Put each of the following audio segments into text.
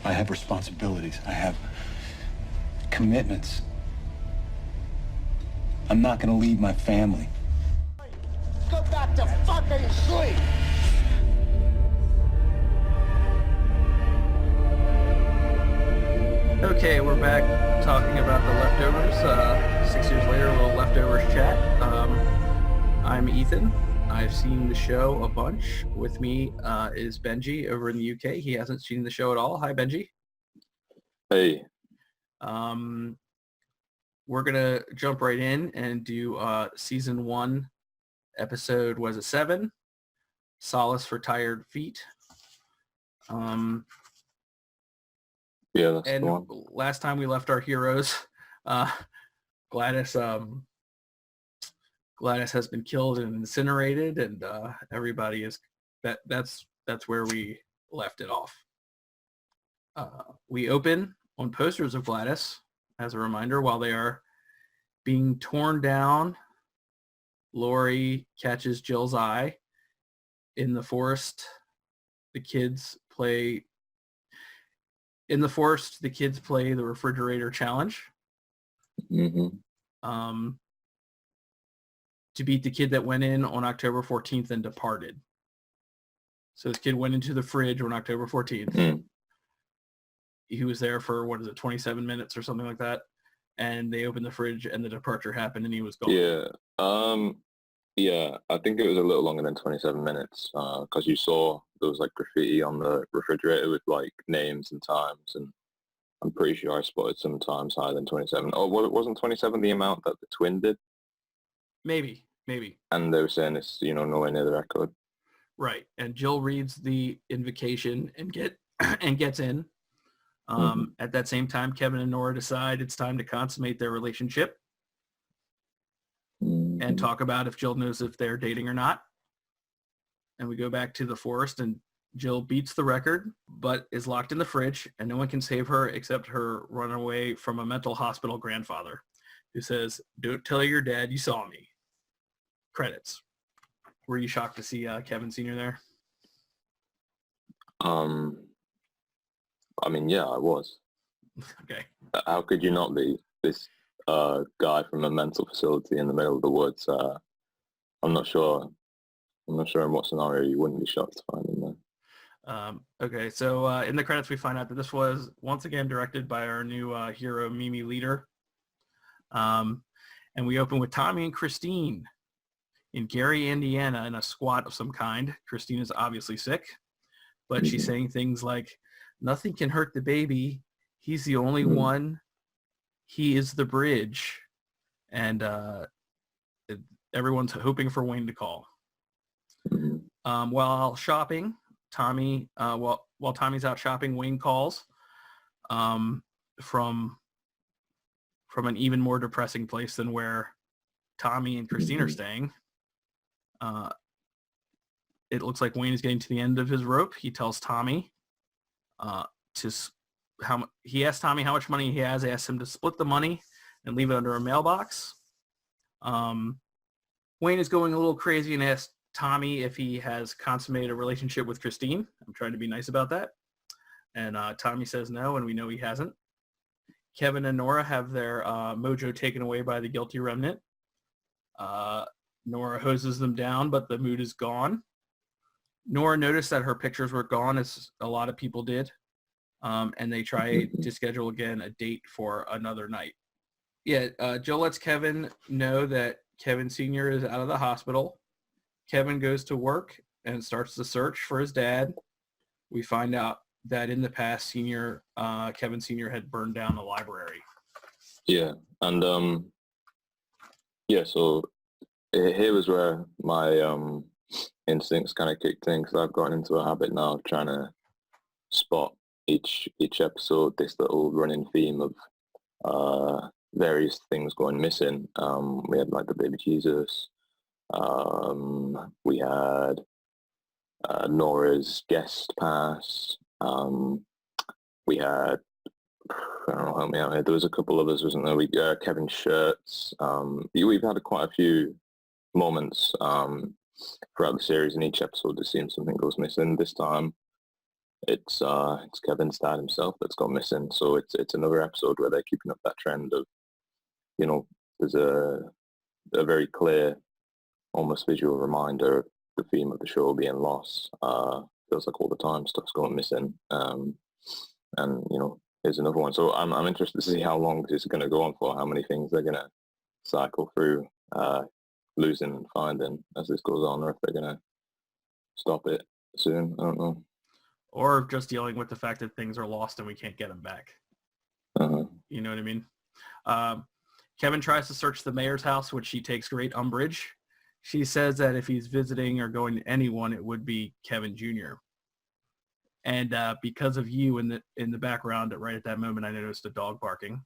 I have responsibilities. I have commitments. I'm not gonna leave my family. Go back to fucking sleep! Okay, we're back talking about The Leftovers. 6 years later, a little Leftovers chat. I'm Ethan. I've seen the show a bunch. With me is Benji over in the UK. He hasn't seen the show at all. Hi, Benji. Hey. We're going to jump right in and do season 1, episode, was it 7? Solace for Tired Feet. Yeah, that's and the one. Last time we left our heroes, Gladys has been killed and incinerated, and everybody is that's where we left it off. We open on posters of Gladys as a reminder while they are being torn down. Lori catches Jill's eye in the forest. The kids play the refrigerator challenge. Mm-hmm. To beat the kid that went in on October 14th and departed. So this kid went into the fridge on October 14th. Mm. He was there for, 27 minutes or something like that. And they opened the fridge and the departure happened and he was gone. Yeah. Yeah, I think it was a little longer than 27 minutes because you saw there was like graffiti on the refrigerator with like names and times, and I'm pretty sure I spotted some times higher than 27. Oh, well, it wasn't 27 the amount that the twin did? Maybe. And they were saying it's, nowhere near the record. Right. And Jill reads the invocation and gets in. At that same time, Kevin and Nora decide it's time to consummate their relationship and talk about if Jill knows if they're dating or not. And we go back to the forest and Jill beats the record, but is locked in the fridge and no one can save her except her runaway from a mental hospital grandfather who says, "Don't tell your dad you saw me." Credits. Were you shocked to see Kevin Sr. there? I mean, yeah, I was. Okay. How could you not be? This guy from a mental facility in the middle of the woods. I'm not sure in what scenario you wouldn't be shocked to find him there. Okay, so in the credits we find out that this was once again directed by our new hero, Mimi Leader. And we open with Tommy and Christine in Gary, Indiana, in a squat of some kind. Christine is obviously sick, but she's saying things like, "Nothing can hurt the baby. He's the only one. He is the bridge." And everyone's hoping for Wayne to call. While shopping, while Tommy's out shopping, Wayne calls from an even more depressing place than where Tommy and Christine are staying. It looks like Wayne is getting to the end of his rope. He tells Tommy he asks Tommy how much money he has. He asks him to split the money and leave it under a mailbox. Wayne is going a little crazy and asks Tommy if he has consummated a relationship with Christine. I'm trying to be nice about that. And Tommy says no, and we know he hasn't. Kevin and Nora have their mojo taken away by the guilty remnant. Nora hoses them down, but the mood is gone. Nora noticed that her pictures were gone, as a lot of people did. And they try to schedule again a date for another night. Yeah, Jill lets Kevin know that Kevin Sr. is out of the hospital. Kevin goes to work and starts the search for his dad. We find out that in the past, Kevin Sr. had burned down the library. Yeah, and so here was where my instincts kind of kicked in, because I've gotten into a habit now of trying to spot each episode this little running theme of various things going missing. We had like the baby Jesus. We had Nora's guest pass. We had, I don't know how many, there was a couple others, wasn't there? Kevin's shirts. We've had quite a few moments throughout the series. In each episode, it seems something goes missing. This time, it's Kevin's dad himself that's gone missing. So it's another episode where they're keeping up that trend of, there's a very clear, almost visual reminder of the theme of the show being loss. Feels like all the time stuff's going missing. And here's another one. So I'm interested to see how long this is going to go on for, how many things they're going to cycle through, losing and finding as this goes on, or if they're going to stop it soon. I don't know. Or just dealing with the fact that things are lost and we can't get them back. Uh-huh. You know what I mean? Kevin tries to search the mayor's house, which she takes great umbrage. She says that if he's visiting or going to anyone, it would be Kevin Jr. And because of you in the background, right at that moment, I noticed a dog barking.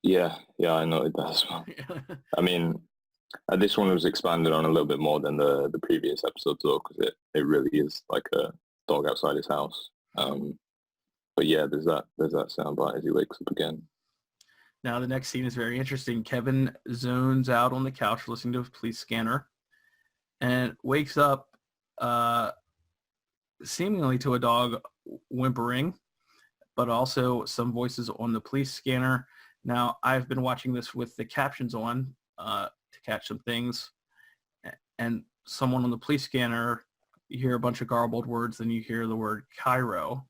Yeah, I noted that as well. I mean, this one was expanded on a little bit more than the previous episode, though, because it really is like a dog outside his house. But yeah, there's that soundbite as he wakes up again. Now the next scene is very interesting. Kevin zones out on the couch listening to a police scanner and wakes up seemingly to a dog whimpering, but also some voices on the police scanner. Now, I've been watching this with the captions on to catch some things, and someone on the police scanner, you hear a bunch of garbled words, then you hear the word Cairo.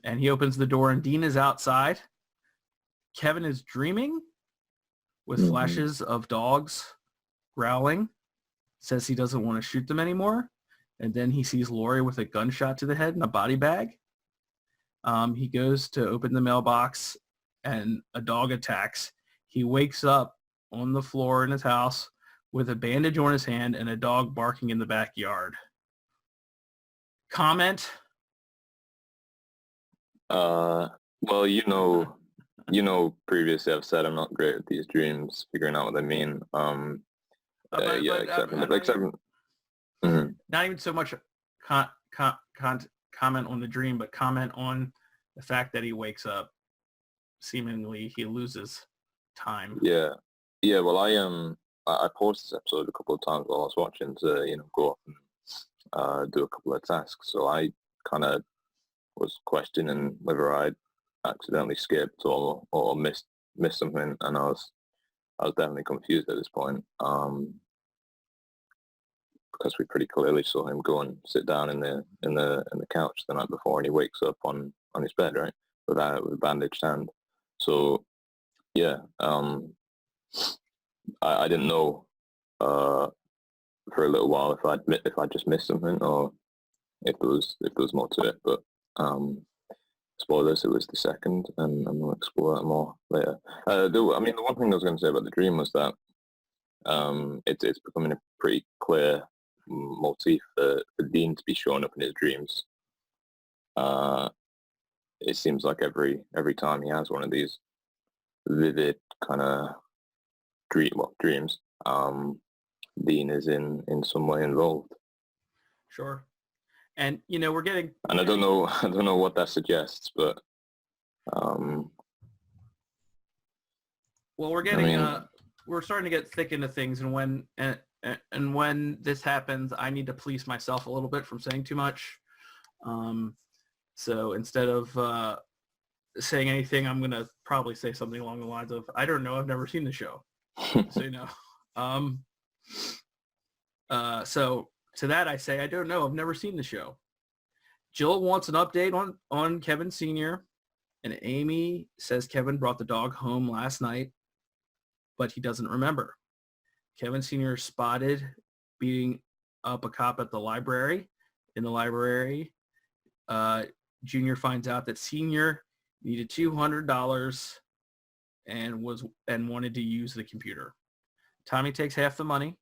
And he opens the door and Dean is outside. Kevin is dreaming with flashes of dogs growling, says he doesn't want to shoot them anymore. And then he sees Lori with a gunshot to the head and a body bag. He goes to open the mailbox and a dog attacks. He wakes up on the floor in his house with a bandage on his hand and a dog barking in the backyard. Comment? Well, previously I've said I'm not great at these dreams, figuring out what they mean. Not even so much comment on the dream, but comment on the fact that he wakes up. Seemingly, he loses time. Yeah. Well, I paused this episode a couple of times while I was watching to go off and do a couple of tasks. So I kind of was questioning whether I'd accidentally skipped or missed something, and I was definitely confused at this point. Because we pretty clearly saw him go and sit down in the couch the night before, and he wakes up on his bed, right, with a bandaged hand. So yeah, I didn't know for a little while if I'd just missed something or if there was more to it. But spoilers, it was the second, and I'm gonna explore that more later. The one thing I was going to say about the dream was that it's becoming a pretty clear motif for Dean to be showing up in his dreams. It seems like every time he has one of these vivid kind of dreams, Dean is in some way involved. Sure. And we're getting. And I don't know what that suggests, but well, we're getting. We're starting to get thick into things, and when this happens, I need to police myself a little bit from saying too much. So instead of saying anything, I'm gonna probably say something along the lines of, "I don't know. I've never seen the show." So So to that, I say, I don't know. I've never seen the show. Jill wants an update on Kevin Sr. And Aimee says Kevin brought the dog home last night, but he doesn't remember. Kevin Sr. is spotted beating up a cop at the library. In the library, Junior finds out that Senior needed $200 and wanted to use the computer. Tommy takes half the money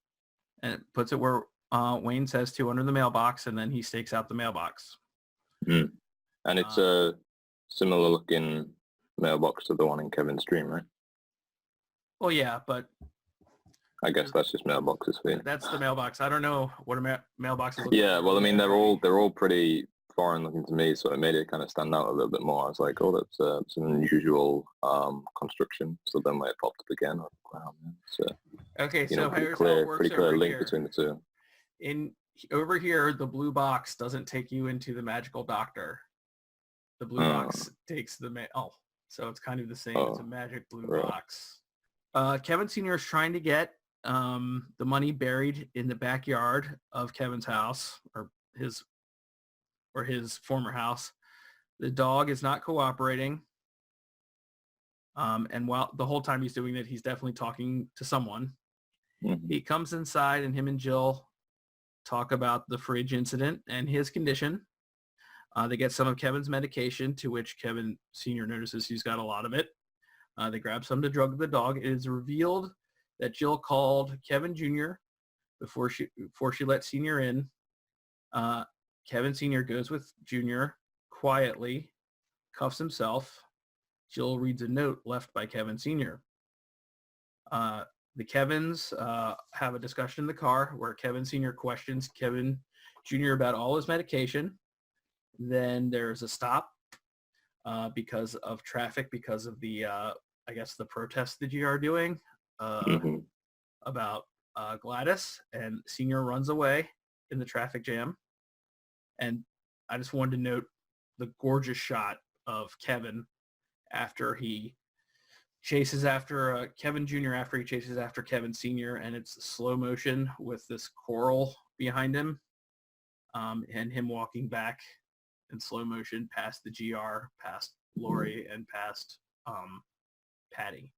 and puts it where Wayne says to under the mailbox, and then he stakes out the mailbox. And it's a similar looking mailbox to the one in Kevin's dream, right? Well, yeah, but I guess that's just mailboxes for you. That's the mailbox. I don't know what a mailbox is. Yeah, well, I mean, they're all pretty foreign looking to me, so it made it kind of stand out a little bit more. I was like, oh, that's an unusual construction. So then when it popped up again, I was like, wow, man. So, okay, so pretty here's clear, how it works pretty clear over link here. between the two. In over here, the blue box doesn't take you into the magical doctor. The blue box takes the so it's kind of the same. It's a magic blue box. Kevin Sr. is trying to get the money buried in the backyard of Kevin's house or his former house. The dog is not cooperating. And while the whole time he's doing it, he's definitely talking to someone. Mm-hmm. He comes inside and him and Jill talk about the fridge incident and his condition. They get some of Kevin's medication, to which Kevin Sr. notices he's got a lot of it. They grab some to drug the dog. It is revealed that Jill called Kevin Jr. before she let Sr. in. Kevin Sr. goes with Jr. quietly, cuffs himself. Jill reads a note left by Kevin Sr. The Kevins have a discussion in the car where Kevin Sr. questions Kevin Jr. about all his medication. Then there's a stop because of traffic, because of the, I guess, the protests the GR are doing about Gladys, and Senior runs away in the traffic jam. And I just wanted to note the gorgeous shot of Kevin after he chases after Kevin Jr. after he chases after Kevin Sr. and it's slow motion with this coral behind him and him walking back in slow motion past the GR, past Lori, and past Patty.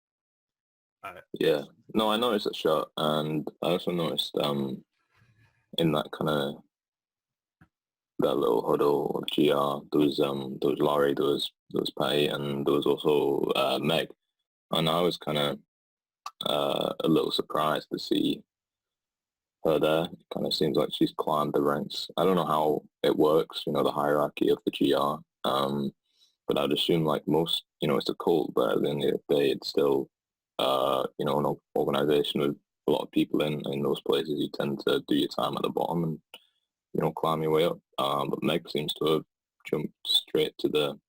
Yeah. No, I noticed that shot, and I also noticed in that kind of that little huddle of GR, there was Laurie, there was Patty, and there was also Meg. And I was kind of a little surprised to see her there. It kind of seems like she's climbed the ranks. I don't know how it works, the hierarchy of the GR. But I'd assume like most, it's a cult, but at the end of the day, it's still, an organization with a lot of people in those places. You tend to do your time at the bottom and, climb your way up. But Meg seems to have jumped straight to the,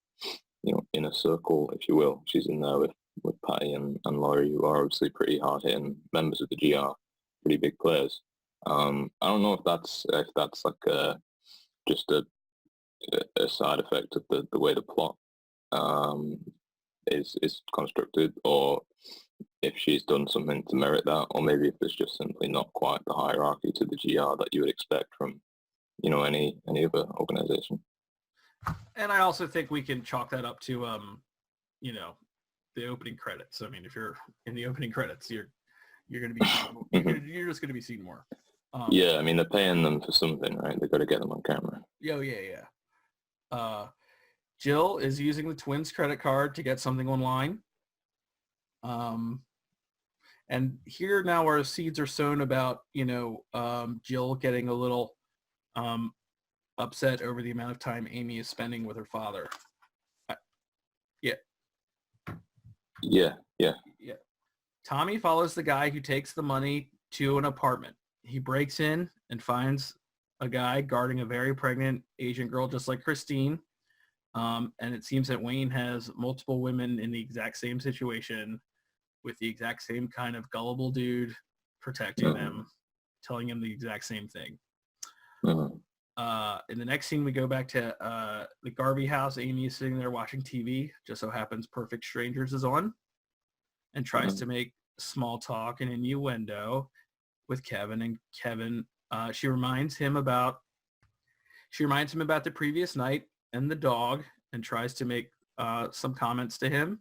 inner circle, if you will. She's in there with Patty and Laurie, who are obviously pretty hard-hitting members of the GR, pretty big players. I don't know if that's like just a side effect of the way the plot is constructed, or if she's done something to merit that, or maybe if it's just simply not quite the hierarchy to the GR that you would expect from any other organization. And I also think we can chalk that up to the opening credits. I mean, if you're in the opening credits, you're going to be you're just going to be seen more. Yeah, I mean, they're paying them for something, right? They've got to get them on camera. Yeah. Jill is using the twins' credit card to get something online. And here now our seeds are sown about, Jill getting a little upset over the amount of time Aimee is spending with her father. Yeah. Tommy follows the guy who takes the money to an apartment. He breaks in and finds a guy guarding a very pregnant Asian girl just like Christine. And it seems that Wayne has multiple women in the exact same situation with the exact same kind of gullible dude protecting them, telling him the exact same thing. In the next scene, we go back to the Garvey house. Aimee is sitting there watching TV. Just so happens Perfect Strangers is on and tries to make small talk and innuendo with Kevin. And Kevin, she reminds him about the previous night and the dog and tries to make some comments to him,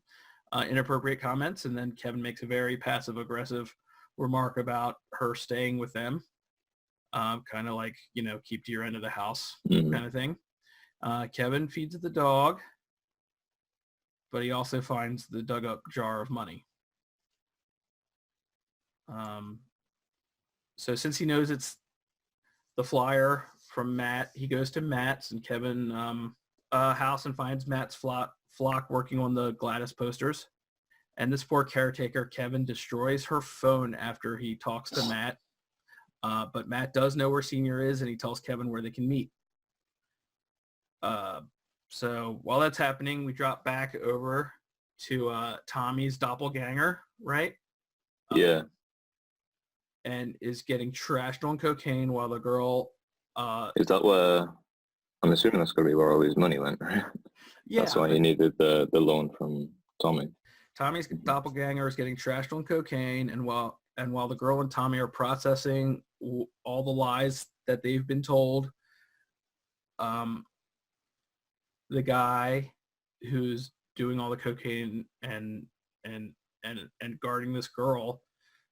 inappropriate comments. And then Kevin makes a very passive-aggressive remark about her staying with them. Kind of like, keep to your end of the house kind of thing. Kevin feeds the dog, but he also finds the dug up jar of money. So since he knows it's the flyer from Matt, he goes to Matt's and Kevin house and finds Matt's flock working on the Gladys posters. And this poor caretaker, Kevin, destroys her phone after he talks to Matt. But Matt does know where Senior is, and he tells Kevin where they can meet. So while that's happening, we drop back over to Tommy's doppelganger, right? Yeah. And is getting trashed on cocaine while the girl Is that where, I'm assuming that's going to be where all his money went, right? Yeah, That's why he needed the loan from Tommy. Tommy's doppelganger is getting trashed on cocaine, and while the girl and Tommy are processing all the lies that they've been told, the guy who's doing all the cocaine and guarding this girl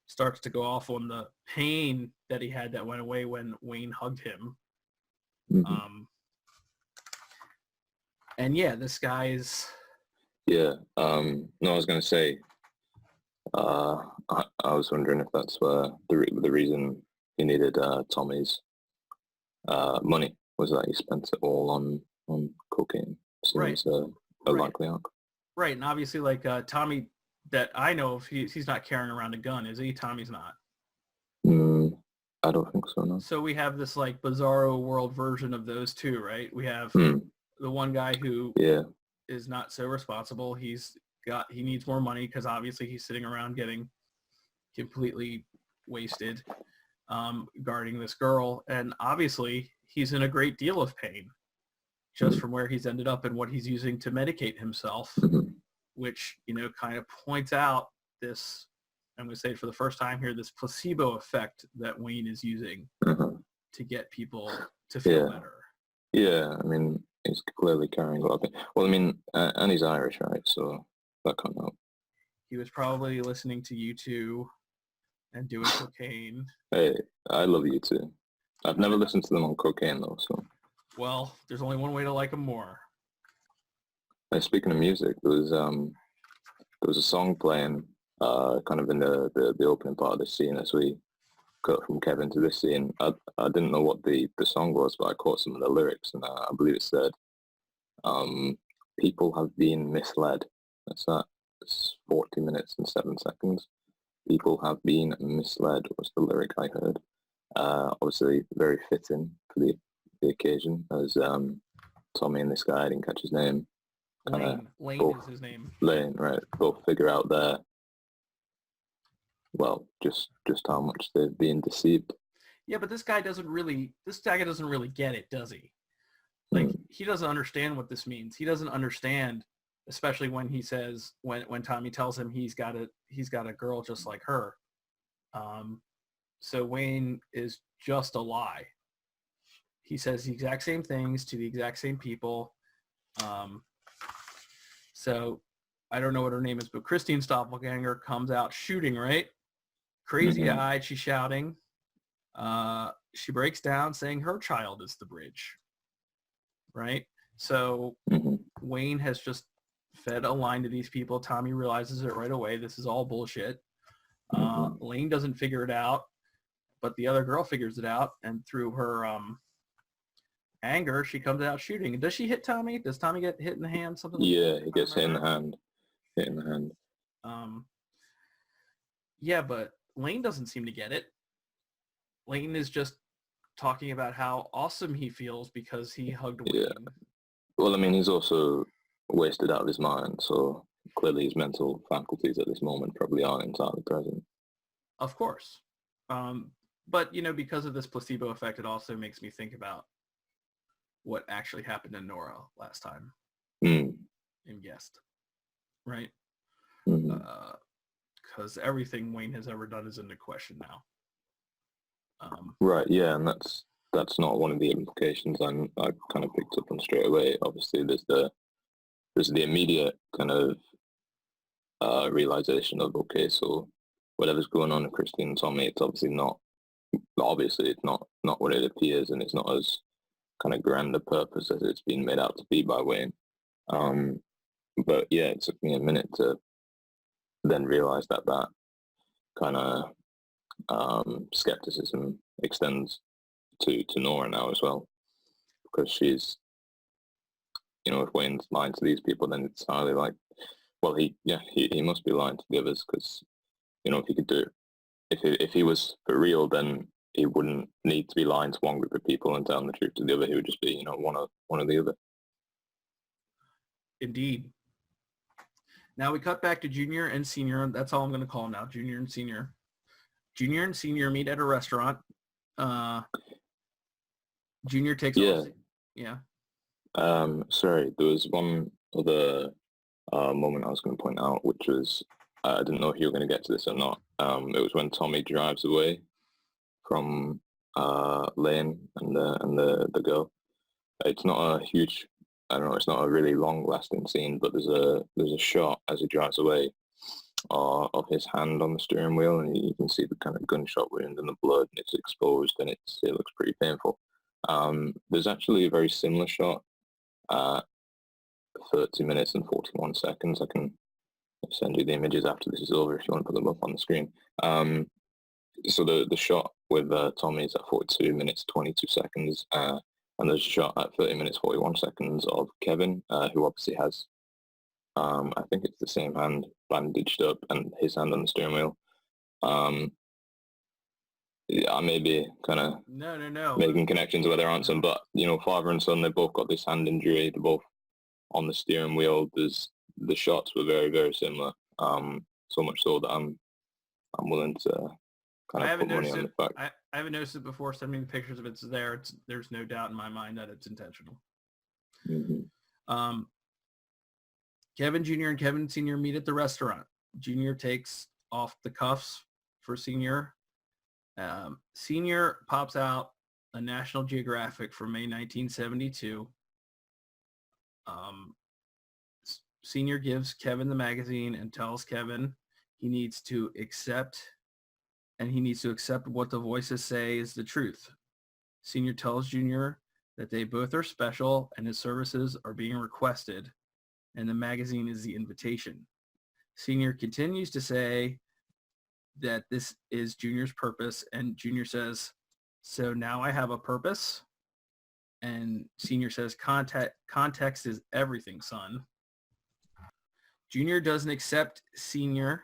starts to go off on the pain that he had that went away when Wayne hugged him. Mm-hmm. And yeah, this guy is... Yeah. No, I was going to say, I was wondering if that's where the reason he needed Tommy's money was that he spent it all on cocaine. Right. Seems a likely outcome. Right, and obviously, like, Tommy, that I know of, he's not carrying around a gun, is he? Tommy's not. I don't think so, no. So we have this, like, bizarro world version of those two, right? We have the one guy who is not so responsible. He needs more money because obviously he's sitting around getting completely wasted, guarding this girl. And obviously he's in a great deal of pain just from where he's ended up and what he's using to medicate himself, which, kind of points out this, I'm going to say it for the first time here, this placebo effect that Wayne is using to get people to feel better. Yeah, I mean, he's clearly carrying a lot of it. Well, I mean, and he's Irish, right? So that can't help. He was probably listening to U2 and doing cocaine. Hey, I love U2. I've never listened to them on cocaine, though, so... Well, there's only one way to like them more. Speaking of music, there was a song playing kind of in the opening part of the scene as we cut from Kevin to this scene. I didn't know what the song was, but I caught some of the lyrics, and I believe it said, people have been misled. That's that. It's 40 minutes and 7 seconds. People have been misled was the lyric I heard. Obviously very fitting for the occasion, as Tommy and this guy, I didn't catch his name. Lane is his name. Lane, right. Both figure out their, well, just how much they've been deceived. Yeah, but this guy doesn't really get it, does he? Like, he doesn't understand what this means. He doesn't understand, especially when he says, when Tommy tells him he's got a girl just like her. So Wayne is just a lie. He says the exact same things to the exact same people. So I don't know what her name is, but Christine's doppelganger comes out shooting, right? Crazy-eyed, she's shouting. She breaks down saying her child is the bridge, right? So Wayne has just fed a line to these people. Tommy realizes it right away. This is all bullshit. Lane doesn't figure it out, but the other girl figures it out, and through her anger, she comes out shooting. And does she hit Tommy? Does Tommy get hit in the hand? Something? Yeah, he gets hit in the hand. Hit in the hand. Yeah, but Lane doesn't seem to get it. Lane is just talking about how awesome he feels because he hugged Wayne. Yeah. Well, I mean, he's also wasted out of his mind, so clearly his mental faculties at this moment probably aren't entirely present. Of course. But, because of this placebo effect, it also makes me think about what actually happened to Nora last time in Guest, right? Because everything Wayne has ever done is into question now. Right, yeah, and that's not one of the implications I kind of picked up on straight away. Obviously, there's the immediate kind of realization of, okay, so whatever's going on with Christine and Tommy, it's obviously not what it appears, and it's not as kind of grand a purpose as it's been made out to be by Wayne. But yeah, it took me a minute to then realize that kind of skepticism extends to Nora now as well, because she's, if Wayne's lying to these people, then it's highly like, well, he must be lying to the others, because if he could do it, if he was for real, then he wouldn't need to be lying to one group of people and telling the truth to the other. He would just be, one or the other. Indeed. Now we cut back to Junior and Senior. That's all I'm going to call them now, Junior and Senior. Junior and Senior meet at a restaurant. Junior takes Yeah. off. Yeah. Sorry, there was one other moment I was going to point out, which was I didn't know if you were going to get to this or not. It was when Tommy drives away from Lane and the girl. It's not a huge, I don't know, it's not a really long-lasting scene, but there's a shot as he drives away of his hand on the steering wheel, and you can see the kind of gunshot wound and the blood, and it's exposed, and it looks pretty painful. There's actually a very similar shot at 30 minutes and 41 seconds. I can send you the images after this is over if you want to put them up on the screen. So the shot with Tommy is at 42 minutes 22 seconds, and there's a shot at 30 minutes 41 seconds of Kevin, who obviously has, I think it's the same hand bandaged up and his hand on the steering wheel. I may be kind of No. making connections where there aren't some, but father and son, they both got this hand injury. They're both on the steering wheel. The shots were very, very similar. So much so that I'm willing to kind of put money on the fact. I haven't noticed it before. Send me the pictures if it's there. There's no doubt in my mind that it's intentional. Mm-hmm. Kevin Jr. and Kevin Sr. meet at the restaurant. Jr. takes off the cuffs for Sr. Sr. pops out a National Geographic from May 1972. Sr. gives Kevin the magazine and tells Kevin he needs to accept what the voices say is the truth. Sr. tells Jr. that they both are special and his services are being requested, and the magazine is the invitation. Sr. continues to say that this is Junior's purpose, and Junior says, "So now I have a purpose?" And Sr. says, context is everything, son. Junior doesn't accept Sr.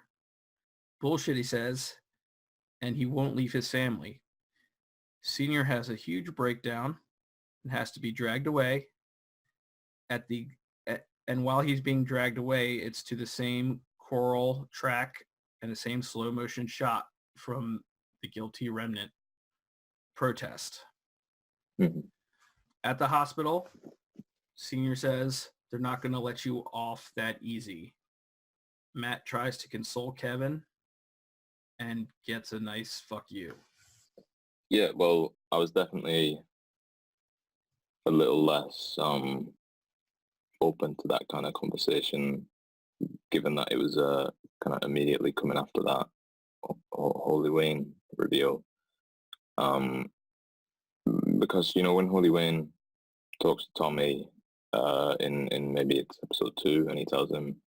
bullshit, he says, and he won't leave his family. Sr. has a huge breakdown and has to be dragged away. And while he's being dragged away, it's to the same choral track and the same slow motion shot from the Guilty Remnant protest. Mm-hmm. At the hospital, Sr. says they're not going to let you off that easy. Matt tries to console Kevin and gets a nice fuck you. Yeah, well, I was definitely a little less open to that kind of conversation, given that it was kind of immediately coming after that Holy Wayne reveal. Because, when Holy Wayne talks to Tommy in maybe it's episode 2, and he tells him,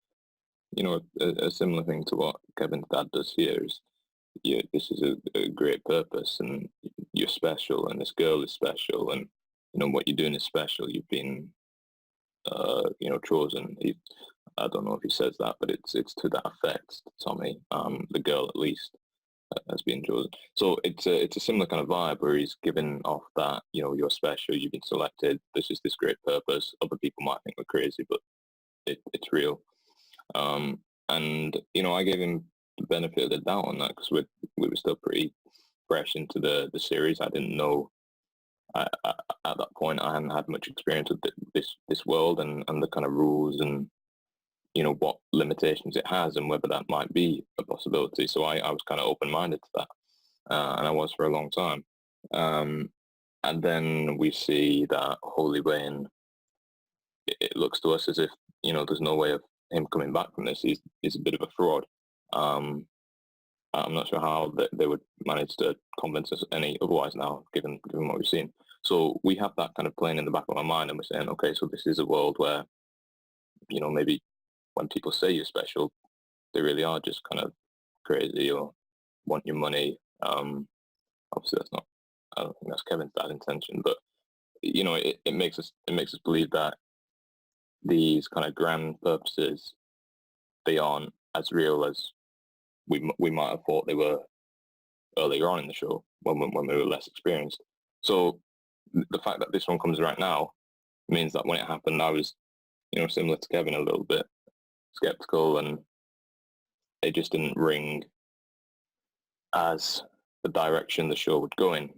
a similar thing to what Kevin's dad does here is, this is a great purpose, and you're special, and this girl is special, and, what you're doing is special. You've been, chosen. I don't know if he says that, but it's to that effect, Tommy, the girl at least, has been chosen. So it's a similar kind of vibe where he's giving off that, you're special, you've been selected, this is this great purpose. Other people might think we're crazy, but it's real. And, I gave him the benefit of the doubt on that because we were still pretty fresh into the series. I didn't know, at that point, I hadn't had much experience with this world and the kind of rules and, what limitations it has and whether that might be a possibility. So I was kind of open-minded to that, and I was for a long time. And then we see that Holy Wayne, it looks to us as if, there's no way of him coming back from this. He's a bit of a fraud. I'm not sure how they would manage to convince us any otherwise now, given what we've seen. So we have that kind of playing in the back of our mind, and we're saying, okay, so this is a world where, maybe when people say you're special, they really are just kind of crazy or want your money. Obviously, I don't think that's Kevin's bad intention, but it makes us believe that these kind of grand purposes, they aren't as real as we might have thought they were earlier on in the show when we were less experienced. So the fact that this one comes right now means that when it happened, I was, similar to Kevin, a little bit skeptical, and it just didn't ring as the direction the show would go in.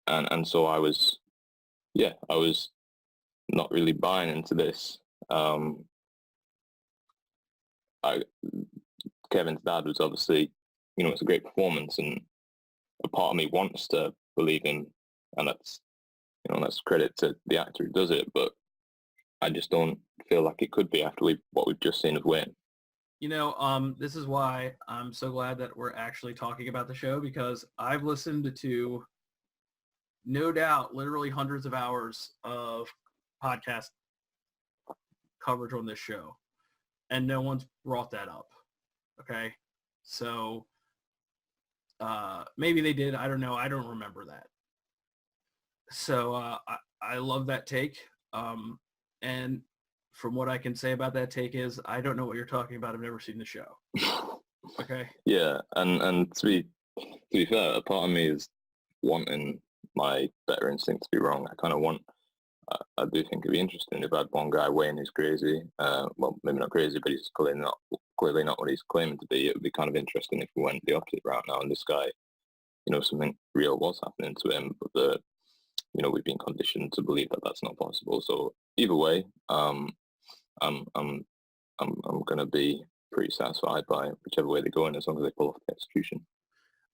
and so I was not really buying into this. Kevin's dad was obviously, it's a great performance, and a part of me wants to believe him, and that's credit to the actor who does it, but I just don't feel like it could be after what we've just seen of Wayne. This is why I'm so glad that we're actually talking about the show, because I've listened to, no doubt, literally hundreds of hours of podcast coverage on this show, and no one's brought that up. Okay, so maybe they did. I don't know. I don't remember that. So I love that take. And from what I can say about that take is, I don't know what you're talking about. I've never seen the show. Okay. Yeah, and to be fair, a part of me is wanting my better instinct to be wrong. I kind of want. I do think it'd be interesting if I had one guy, Wayne, who's crazy. Well, maybe not crazy, but he's clearly not what he's claiming to be. It would be kind of interesting if we went the opposite route now, and this guy, something real was happening to him, but we've been conditioned to believe that that's not possible. So either way, I'm gonna be pretty satisfied by whichever way they go in, as long as they pull off the execution.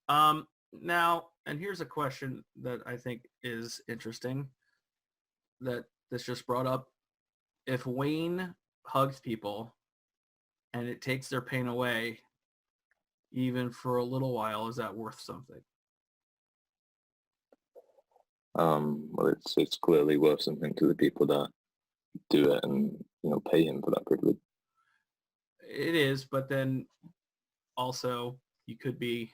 Now, and here's a question that I think is interesting that this just brought up. If Wayne hugs people and it takes their pain away, even for a little while, is that worth something? Well, it's clearly worth something to the people that do it and pay him for that privilege. It is, but then also you could be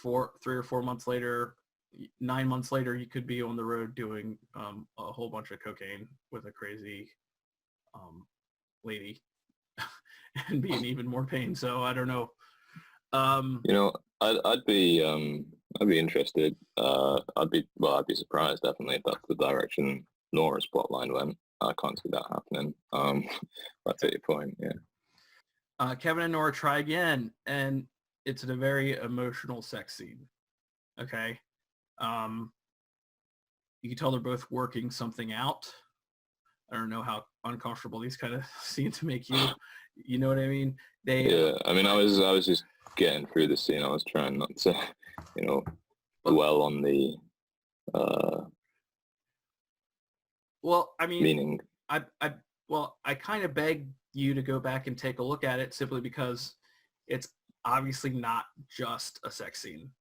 3 or 4 months later, 9 months later, you could be on the road doing a whole bunch of cocaine with a crazy lady and be in even more pain. So I don't know. I'd be interested. I'd be surprised definitely if that's the direction Nora's plotline went. I can't see that happening. I take your point. Yeah. Kevin and Nora try again, and it's in a very emotional sex scene. Okay. You can tell they're both working something out. I don't know how uncomfortable these kind of scenes make you. You know what I mean? Yeah. I mean, I was just getting through the scene. I was trying not to, dwell on the well, I mean, meaning. I kind of beg you to go back and take a look at it, simply because it's obviously not just a sex scene.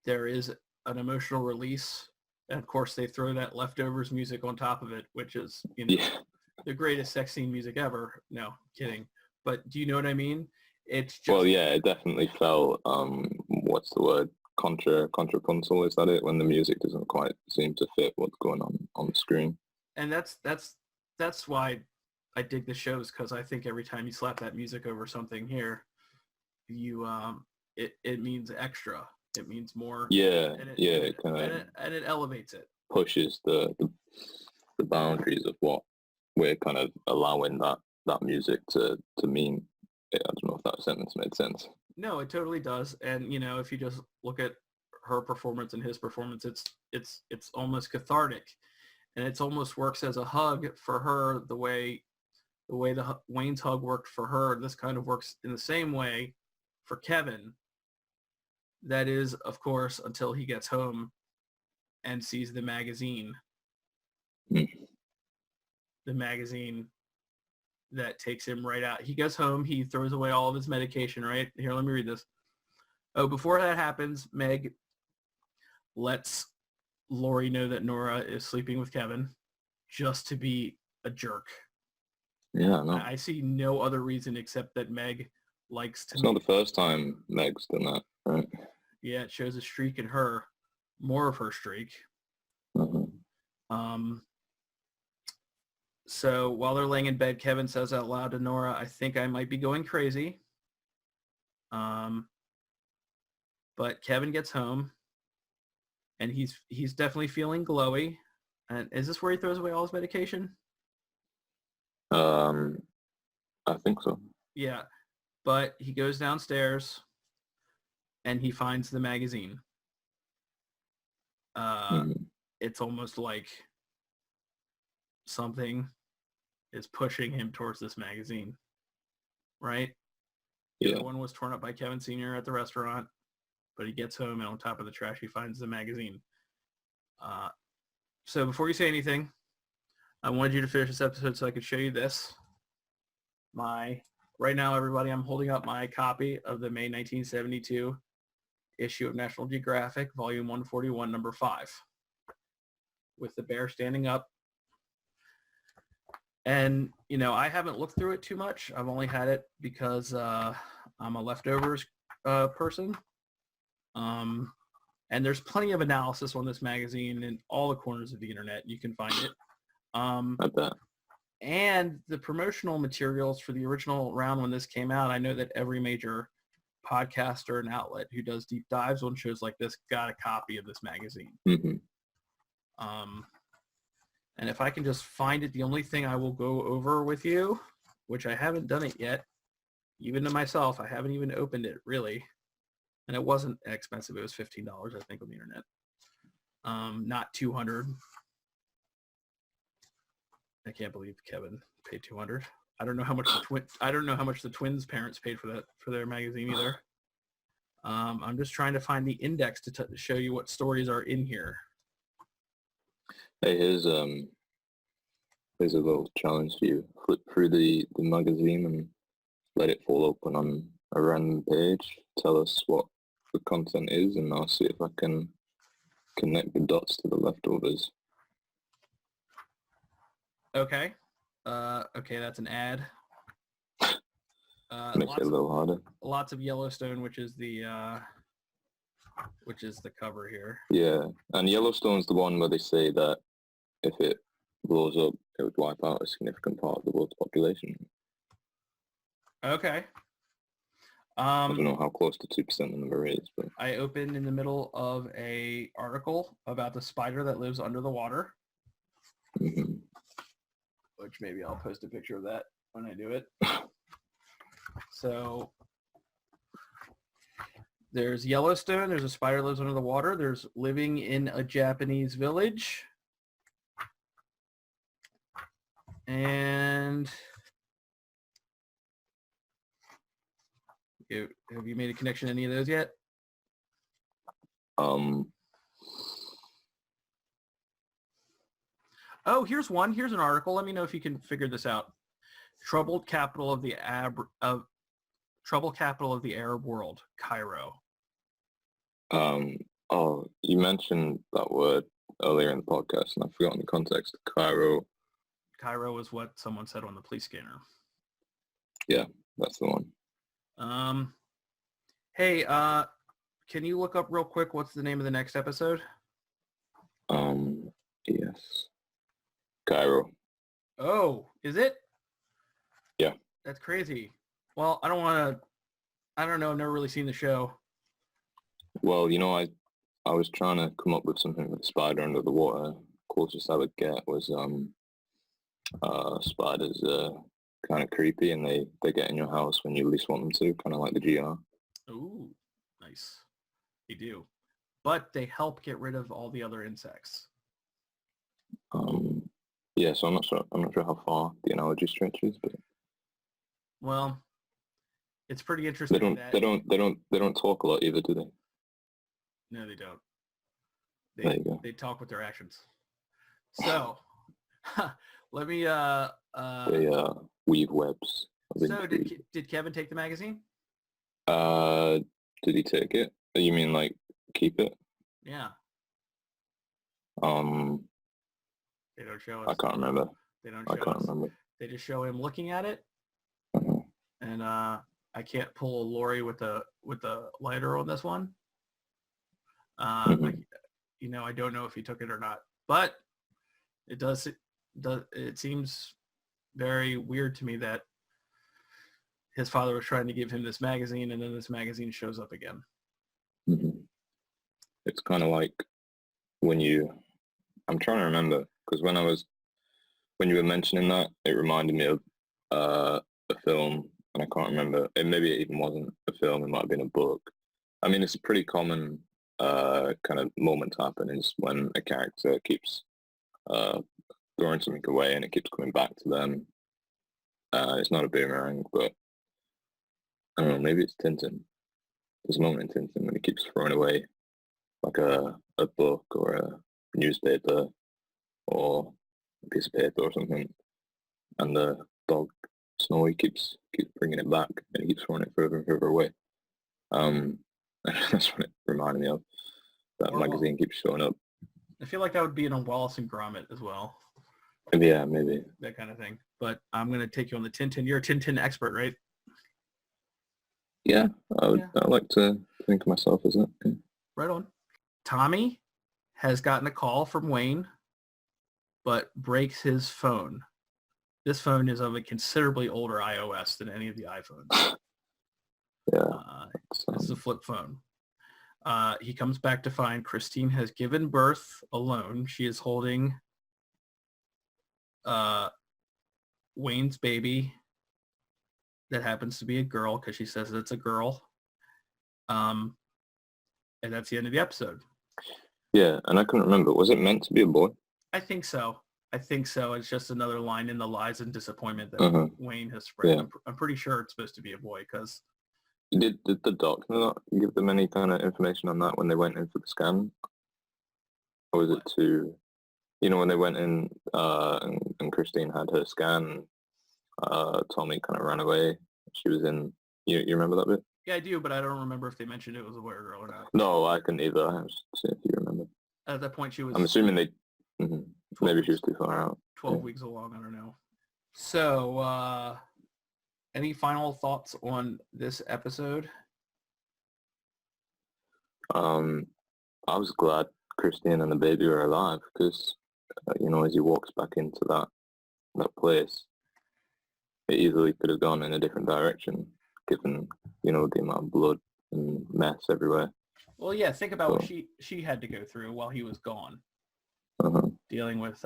There is an emotional release, and of course they throw that Leftovers music on top of it, which is the greatest sex scene music ever. No, kidding. But do you know what I mean? It's just, well, yeah, it definitely felt what's the word? Contrapuntal, is that it? When the music doesn't quite seem to fit what's going on the screen. And that's why I dig the shows, because I think every time you slap that music over something here, you it means extra. It means more. Yeah, it kind of and it elevates it. Pushes the boundaries of what we're kind of allowing that music to mean. I don't know if that sentence made sense. No, it totally does. And if you just look at her performance and his performance, it's almost cathartic, and it almost works as a hug for her. The way Wayne's hug worked for her, this kind of works in the same way for Kevin. That is, of course, until he gets home and sees the magazine. The magazine that takes him right out. He goes home. He throws away all of his medication, right? Here, let me read this. Oh, before that happens, Meg lets Lori know that Nora is sleeping with Kevin just to be a jerk. Yeah, no. I see no other reason except that Meg likes to... It's not the first time Meg's done that, right? Yeah, it shows a streak in her. More of her streak. Mm-hmm. So while they're laying in bed, Kevin says out loud to Nora, "I think I might be going crazy." But Kevin gets home, and he's definitely feeling glowy. And is this where he throws away all his medication? I think so. Yeah, but he goes downstairs, and he finds the magazine. It's almost like something is pushing him towards this magazine, right? The other one was torn up by Kevin Sr. at the restaurant, but he gets home and on top of the trash he finds the magazine. So before you say anything, I wanted you to finish this episode so I could show you this. Right now, everybody, I'm holding up my copy of the May 1972 issue of National Geographic, Volume 141, Number 5, with the bear standing up. And, you know, I haven't looked through it too much. I've only had it because I'm a leftovers person. And there's plenty of analysis on this magazine in all the corners of the internet. You can find it. I bet. And the promotional materials for the original round when this came out, I know that every major podcaster and outlet who does deep dives on shows like this got a copy of this magazine. And if I can just find it, the only thing I will go over with you, which I haven't done it yet, even to myself, I haven't even opened it really. And it wasn't expensive. It was $15, I think, on the internet. Not $200. I can't believe Kevin paid $200. I don't know how much the twins' parents paid for their magazine either. I'm just trying to find the index to show you what stories are in here. Hey, here's a little challenge for you. Flip through the magazine and let it fall open on a random page. Tell us what the content is, and I'll see if I can connect the dots to the leftovers. Okay. Okay, that's an ad. Makes it a little harder. Lots of Yellowstone, which is the cover here. Yeah, and Yellowstone's the one where they say that if it blows up, it would wipe out a significant part of the world's population. Okay. I don't know how close to 2% the number is, but I opened in the middle of a article about the spider that lives under the water, which maybe I'll post a picture of that when I do it. So there's Yellowstone. There's a spider lives under the water. There's living in a Japanese village. And have you made a connection to any of those yet? Oh, here's one. Here's an article. Let me know if you can figure this out. Troubled capital of the Arab world, Cairo. Oh, you mentioned that word earlier in the podcast, and I've forgotten the context. Cairo. Cairo was what someone said on the police scanner. Yeah, that's the one. Hey, can you look up real quick what's the name of the next episode? Yes. Cairo. Oh, is it? Yeah. That's crazy. Well, I don't know, I've never really seen the show. Well, you know, I was trying to come up with something with a spider under the water. Closest I would get was spiders kind of creepy, and they get in your house when you least want them to, kind of like the GR. Ooh, nice. They do. But they help get rid of all the other insects. Yeah, so I'm not sure how far the analogy stretches, but well, it's pretty interesting. They don't talk a lot either, do they? No, they don't. There you go. They talk with their actions. So let me they weave webs. So did Kevin take the magazine? Did he take it? You mean like keep it? Yeah. They don't show us. I can't remember. They don't show us. I can't remember. They just show him looking at it. And I can't pull a Lori with a lighter on this one. You know, I don't know if he took it or not, but it seems very weird to me that his father was trying to give him this magazine, and then this magazine shows up again. It's kind of like when I'm trying to remember, because when you were mentioning that, it reminded me of a film, and I can't remember. Maybe it even wasn't a film. It might have been a book. I mean, it's a pretty common kind of moment to happen is when a character keeps throwing something away and it keeps coming back to them. It's not a boomerang, but I don't know, maybe it's Tintin. There's a moment in Tintin when he keeps throwing away like a book or a newspaper or a piece of paper or something, and the dog Snowy keeps bringing it back and he keeps throwing it further and further away. That's what it reminded me of. That magazine keeps showing up. I feel like that would be in a Wallace and Gromit as well. Yeah, maybe. That kind of thing. But I'm going to take you on the Tintin. You're a Tintin expert, right? Yeah, I like to think of myself as that. Yeah. Right on. Tommy has gotten a call from Wayne, but breaks his phone. This phone is of a considerably older iOS than any of the iPhones. Yeah. This is a flip phone. He comes back to find Christine has given birth alone. She is holding Wayne's baby that happens to be a girl because she says it's a girl. And that's the end of the episode. Yeah, and I couldn't remember. Was it meant to be a boy? I think so. It's just another line in the lies and disappointment that Wayne has spread. Yeah. I'm pretty sure it's supposed to be a boy because... Did the doctor not give them any kind of information on that when they went in for the scan? Or was it too... when they went in and Christine had her scan, Tommy kind of ran away. She was in... You remember that bit? Yeah, I do, but I don't remember if they mentioned it was a boy or girl or not. No, I couldn't either. I was see if you remember. At that point, she was... I'm assuming they... Maybe she was too far out. 12 weeks along, I don't know. So, any final thoughts on this episode? I was glad Christine and the baby were alive because, as he walks back into that place, it easily could have gone in a different direction, given, the amount of blood and mess everywhere. Well, yeah, think about what she had to go through while he was gone. Dealing with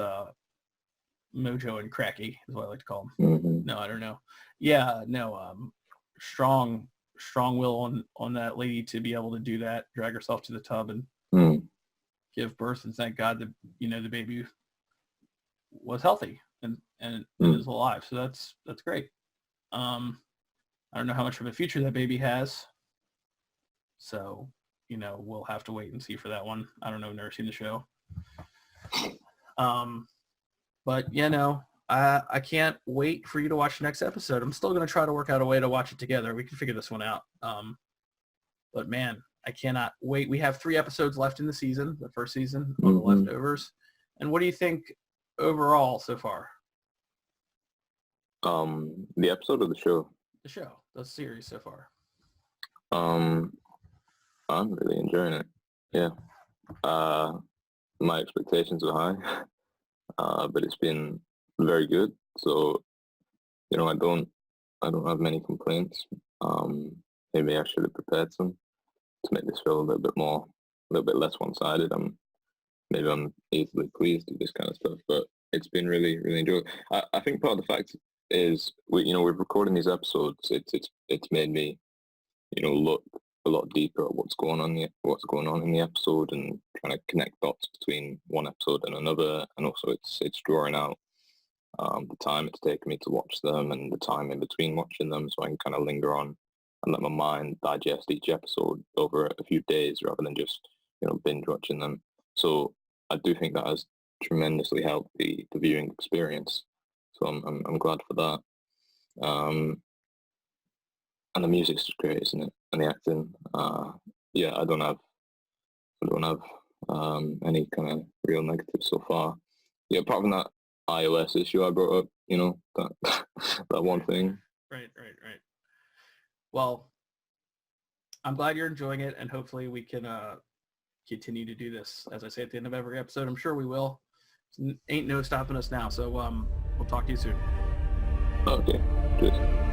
Mojo and Cracky is what I like to call him. No, I don't know. Yeah, no, strong will on that lady to be able to do that, drag herself to the tub and give birth, and thank God that the baby was healthy and is alive. So that's great. I don't know how much of a future that baby has. So, we'll have to wait and see for that one. I don't know, never seen the show. But I can't wait for you to watch the next episode. I'm still going to try to work out a way to watch it together. We can figure this one out. But man, I cannot wait. We have 3 episodes left in the season, the first season on the leftovers. And what do you think overall so far? The episode of the show? The show, the series so far. I'm really enjoying it. Yeah. My expectations were high, but it's been very good. So, I don't have many complaints. Maybe I should have prepared some to make this feel a little bit less one-sided. Maybe I'm easily pleased with this kind of stuff, but it's been really, really enjoyable. I think part of the fact is we're recording these episodes. It's made me, look a lot deeper at what's going on in the episode and trying to connect dots between one episode and another, and also it's drawing out the time it's taken me to watch them and the time in between watching them, so I can kind of linger on and let my mind digest each episode over a few days rather than just binge watching them. So I do think that has tremendously helped the viewing experience. So I'm glad for that. And the music's just great, isn't it? And the acting. Yeah, I don't have any kind of real negatives so far. Yeah, apart from that iOS issue I brought up, that that one thing. Right. Well, I'm glad you're enjoying it, and hopefully we can continue to do this. As I say at the end of every episode, I'm sure we will. Ain't no stopping us now. So we'll talk to you soon. Okay. Cheers.